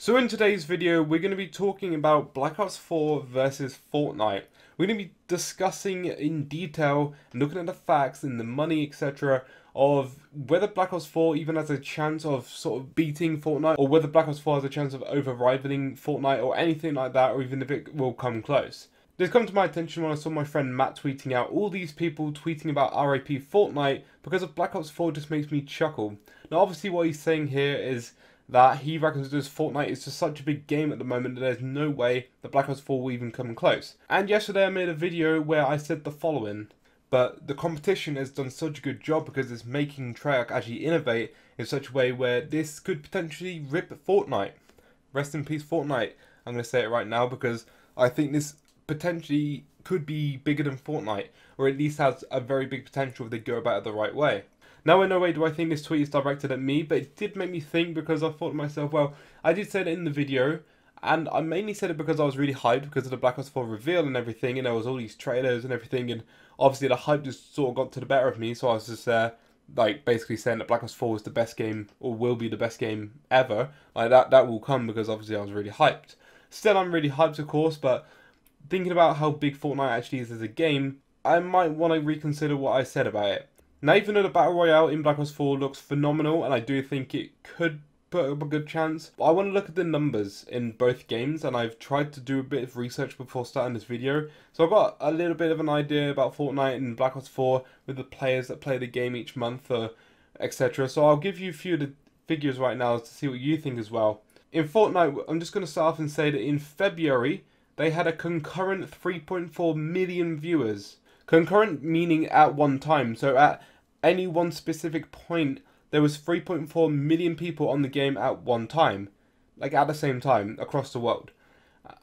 So in today's video, we're going to be talking about Black Ops 4 versus Fortnite. We're going to be discussing in detail, and looking at the facts and the money, etc. of whether Black Ops 4 even has a chance of sort of beating Fortnite, or whether Black Ops 4 has a chance of over-rivaling Fortnite, or anything like that, or even if it will come close. This came to my attention when I saw my friend Matt tweeting out all these people tweeting about RIP Fortnite because of Black Ops 4 just makes me chuckle. Now obviously what he's saying here is that he reckons that Fortnite is just such a big game at the moment that there's no way that Black Ops 4 will even come close. And yesterday I made a video where I said the following: but the competition has done such a good job because it's making Treyarch actually innovate in such a way where this could potentially rip Fortnite. Rest in peace Fortnite. I'm going to say it right now because I think this potentially could be bigger than Fortnite, or at least has a very big potential if they go about it the right way. Now in no way do I think this tweet is directed at me, but it did make me think because I thought to myself, well, I did say it in the video, and I mainly said it because I was really hyped because of the Black Ops 4 reveal and everything, and there was all these trailers and everything, and obviously the hype just sort of got to the better of me, so I was just like basically saying that Black Ops 4 is the best game, or will be the best game ever. Like that will come because obviously I was really hyped. Still I'm really hyped of course, but thinking about how big Fortnite actually is as a game, I might want to reconsider what I said about it. Now even though the Battle Royale in Black Ops 4 looks phenomenal, and I do think it could put up a good chance, I want to look at the numbers in both games, and I've tried to do a bit of research before starting this video. So I've got a little bit of an idea about Fortnite and Black Ops 4 with the players that play the game each month, etc. So I'll give you a few of the figures right now to see what you think as well. In Fortnite, I'm just going to start off and say that in February, they had a concurrent 3.4 million viewers. Concurrent meaning at one time, so at any one specific point, there was 3.4 million people on the game at one time. Like at the same time, across the world.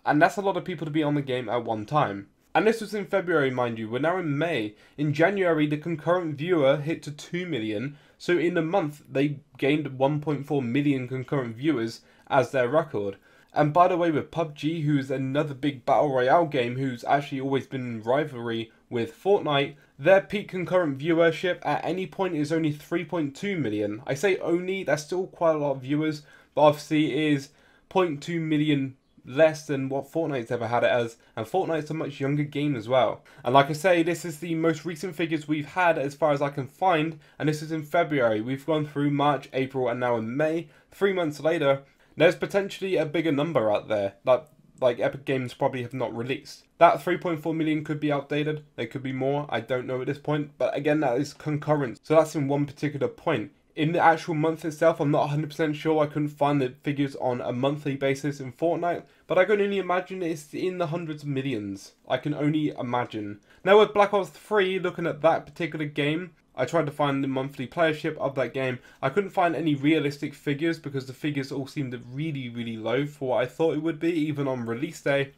And that's a lot of people to be on the game at one time. And this was in February, mind you. We're now in May. In January, the concurrent viewer hit to 2 million. So in a month, they gained 1.4 million concurrent viewers as their record. And by the way, with PUBG, who's another big Battle Royale game who's actually always been in rivalry with Fortnite, their peak concurrent viewership at any point is only 3.2 million. I say only, that's still quite a lot of viewers, but obviously it is 0.2 million less than what Fortnite's ever had it as, and Fortnite's a much younger game as well. And like I say, this is the most recent figures we've had as far as I can find, and this is in February. We've gone through March, April, and now in May. 3 months later, there's potentially a bigger number out there that like Epic Games probably have not released. That 3.4 million could be outdated, there could be more, I don't know at this point, but again that is concurrent, so that's in one particular point. In the actual month itself, I'm not 100% sure, I couldn't find the figures on a monthly basis in Fortnite, but I can only imagine it's in the hundreds of millions. I can only imagine. Now with Black Ops 3, looking at that particular game, I tried to find the monthly playership of that game. I couldn't find any realistic figures because the figures all seemed really low for what I thought it would be, even on release day.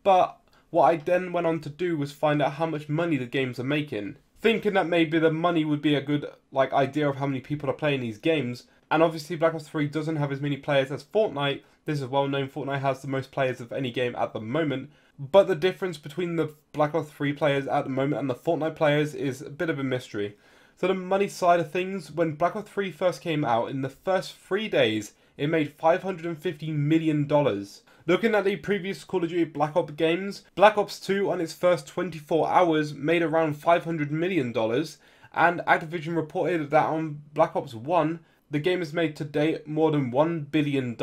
But what I then went on to do was find out how much money the games are making, thinking that maybe the money would be a good idea of how many people are playing these games. And obviously Black Ops 3 doesn't have as many players as Fortnite. This is well known, Fortnite has the most players of any game at the moment. But the difference between the Black Ops 3 players at the moment and the Fortnite players is a bit of a mystery. So the money side of things, when Black Ops 3 first came out, in the first 3 days, it made $550 million. Looking at the previous Call of Duty Black Ops games, Black Ops 2 on its first 24 hours made around $500 million, and Activision reported that on Black Ops 1, the game has made to date more than $1 billion.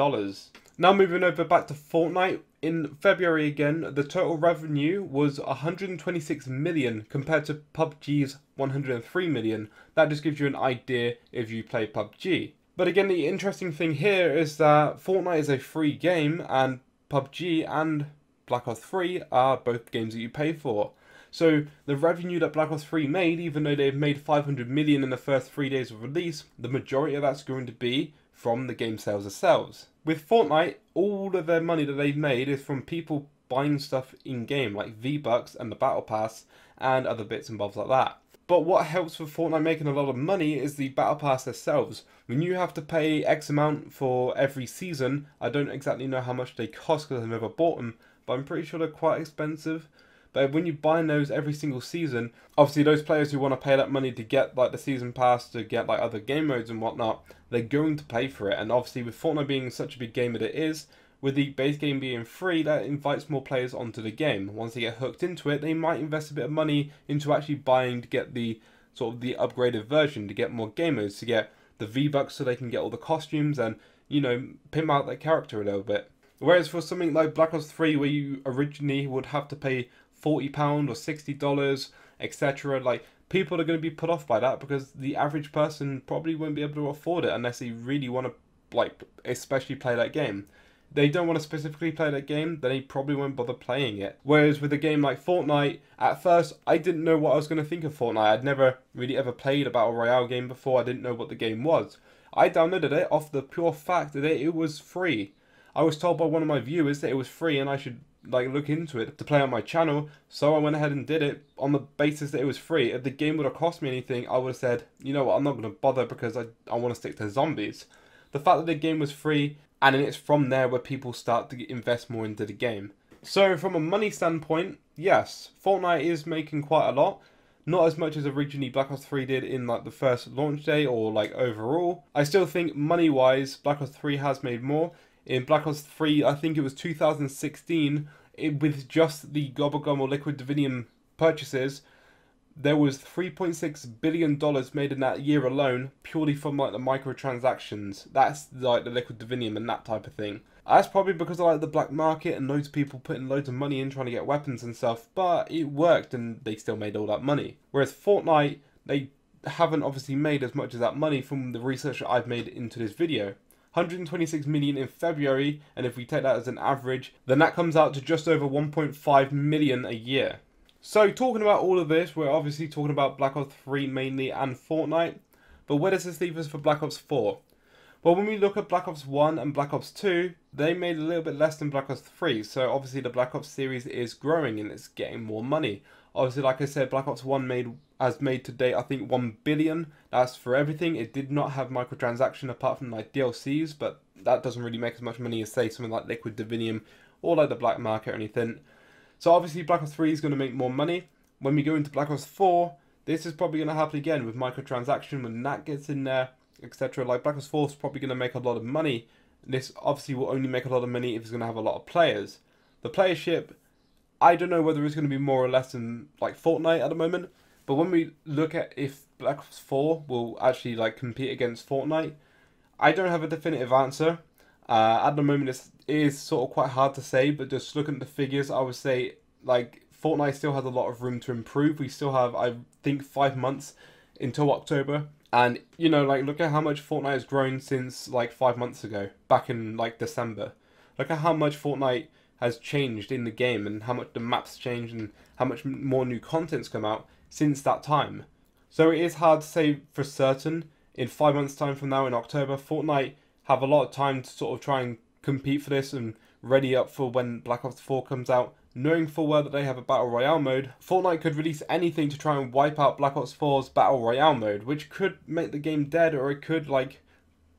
Now moving over back to Fortnite, in February again, the total revenue was 126 million compared to PUBG's 103 million. That just gives you an idea if you play PUBG. But again, the interesting thing here is that Fortnite is a free game, and PUBG and Black Ops 3 are both games that you pay for. So the revenue that Black Ops 3 made, even though they've made 500 million in the first 3 days of release, the majority of that's going to be from the game sales themselves. With Fortnite, all of their money that they've made is from people buying stuff in-game, like V-Bucks and the Battle Pass and other bits and bobs like that. But what helps with Fortnite making a lot of money is the Battle Pass themselves. When you have to pay X amount for every season, I don't exactly know how much they cost because I've never bought them, but I'm pretty sure they're quite expensive. But when you buy those every single season, obviously those players who want to pay that money to get like the season pass, to get like other game modes and whatnot, they're going to pay for it. And obviously with Fortnite being such a big game that it is, with the base game being free, that invites more players onto the game. Once they get hooked into it, they might invest a bit of money into actually buying to get the sort of the upgraded version, to get more game modes, to get the V-Bucks so they can get all the costumes and, you know, pimp out their character a little bit. Whereas for something like Black Ops 3, where you originally would have to pay £40 or $60, etc., like, people are going to be put off by that because the average person probably won't be able to afford it unless they really want to, like, especially play that game. They don't want to specifically play that game, then they probably won't bother playing it. Whereas with a game like Fortnite, at first I didn't know what I was going to think of Fortnite. I'd never really ever played a Battle Royale game before. I didn't know what the game was. I downloaded it off the pure fact that it was free. I was told by one of my viewers that it was free and I should like look into it to play on my channel, so I went ahead and did it on the basis that it was free. If the game would have cost me anything, I would have said, you know what, I'm not going to bother because I want to stick to zombies. The fact that the game was free, and it's from there where people start to invest more into the game. So from a money standpoint, yes, Fortnite is making quite a lot. Not as much as originally Black Ops 3 did in like the first launch day or like overall. I still think money wise, Black Ops 3 has made more. In Black Ops 3, I think it was 2016, with just the Gobble Gum Liquid Divinium purchases, there was $3.6 billion made in that year alone, purely from like the microtransactions. That's like the Liquid Divinium and that type of thing. That's probably because of like the black market and loads of people putting loads of money in trying to get weapons and stuff, but it worked and they still made all that money. Whereas Fortnite, they haven't obviously made as much as that money from the research that I've made into this video. 126 million in February, and if we take that as an average, then that comes out to just over 1.5 million a year. So talking about all of this, we're obviously talking about Black Ops 3 mainly and Fortnite, but where does this leave us for Black Ops 4? Well, when we look at Black Ops 1 and Black Ops 2, they made a little bit less than Black Ops 3, so obviously the Black Ops series is growing and it's getting more money. Obviously, like I said, Black Ops 1 has made to date, I think, 1 billion. That's for everything. It did not have microtransaction apart from like DLCs, but that doesn't really make as much money as, say, something like Liquid Divinium or like the black market or anything. So obviously Black Ops 3 is going to make more money. When we go into Black Ops 4, this is probably going to happen again with microtransaction when that gets in there, etc. Like Black Ops 4 is probably going to make a lot of money. This obviously will only make a lot of money if it's going to have a lot of players. The playership, I don't know whether it's going to be more or less than like Fortnite at the moment. But when we look at if Black Ops 4 will actually like compete against Fortnite, I don't have a definitive answer. At the moment, it is sort of quite hard to say, but just looking at the figures, I would say like Fortnite still has a lot of room to improve. We still have, I think, 5 months until October. And, you know, like, look at how much Fortnite has grown since, like, 5 months ago, back in, like, December. Look at how much Fortnite has changed in the game and how much the maps changed and how much more new content's come out since that time. So it is hard to say for certain. In 5 months' time from now, in October, Fortnite have a lot of time to sort of try and compete for this and ready up for when Black Ops 4 comes out. Knowing full well that they have a Battle Royale mode, Fortnite could release anything to try and wipe out Black Ops 4's Battle Royale mode, which could make the game dead, or it could, like,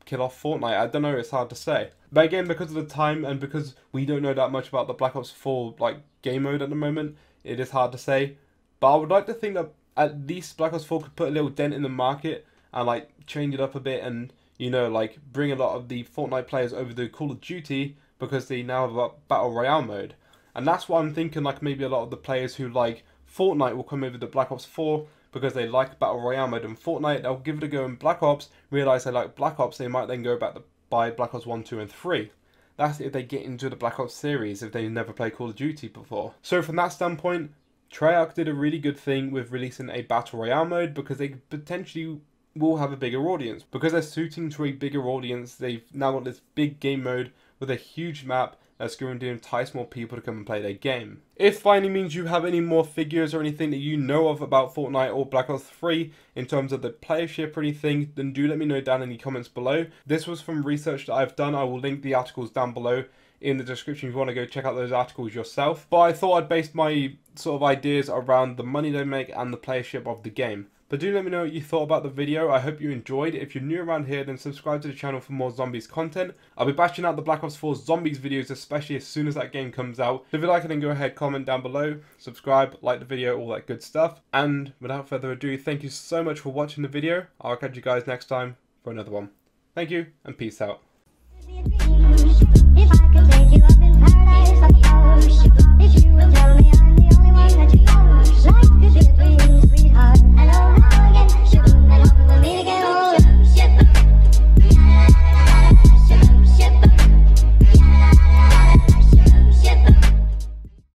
kill off Fortnite. I don't know, it's hard to say. But again, because of the time and because we don't know that much about the Black Ops 4, like, game mode at the moment, it is hard to say. But I would like to think that at least Black Ops 4 could put a little dent in the market and, like, change it up a bit and, you know, like, bring a lot of the Fortnite players over to Call of Duty because they now have a Battle Royale mode. And that's why I'm thinking, like, maybe a lot of the players who like Fortnite will come over to Black Ops 4 because they like Battle Royale mode and Fortnite. They'll give it a go in Black Ops, realise they like Black Ops, they might then go back to buy Black Ops 1, 2 and 3. That's if they get into the Black Ops series, if they never played Call of Duty before. So from that standpoint, Treyarch did a really good thing with releasing a Battle Royale mode because they potentially will have a bigger audience. Because they're suiting to a bigger audience, they've now got this big game mode with a huge map that's going to entice more people to come and play their game. If by any means you have any more figures or anything that you know of about Fortnite or Black Ops 3 in terms of the playership or anything, then do let me know down in the comments below. This was from research that I've done. I will link the articles down below in the description if you want to go check out those articles yourself. But I thought I'd base my sort of ideas around the money they make and the playership of the game. But do let me know what you thought about the video. I hope you enjoyed. If you're new around here, then subscribe to the channel for more zombies content. I'll be bashing out the Black Ops 4 zombies videos, especially as soon as that game comes out. So if you like it, then go ahead, comment down below, subscribe, like the video, all that good stuff. And without further ado, thank you so much for watching the video. I'll catch you guys next time for another one. Thank you, and peace out.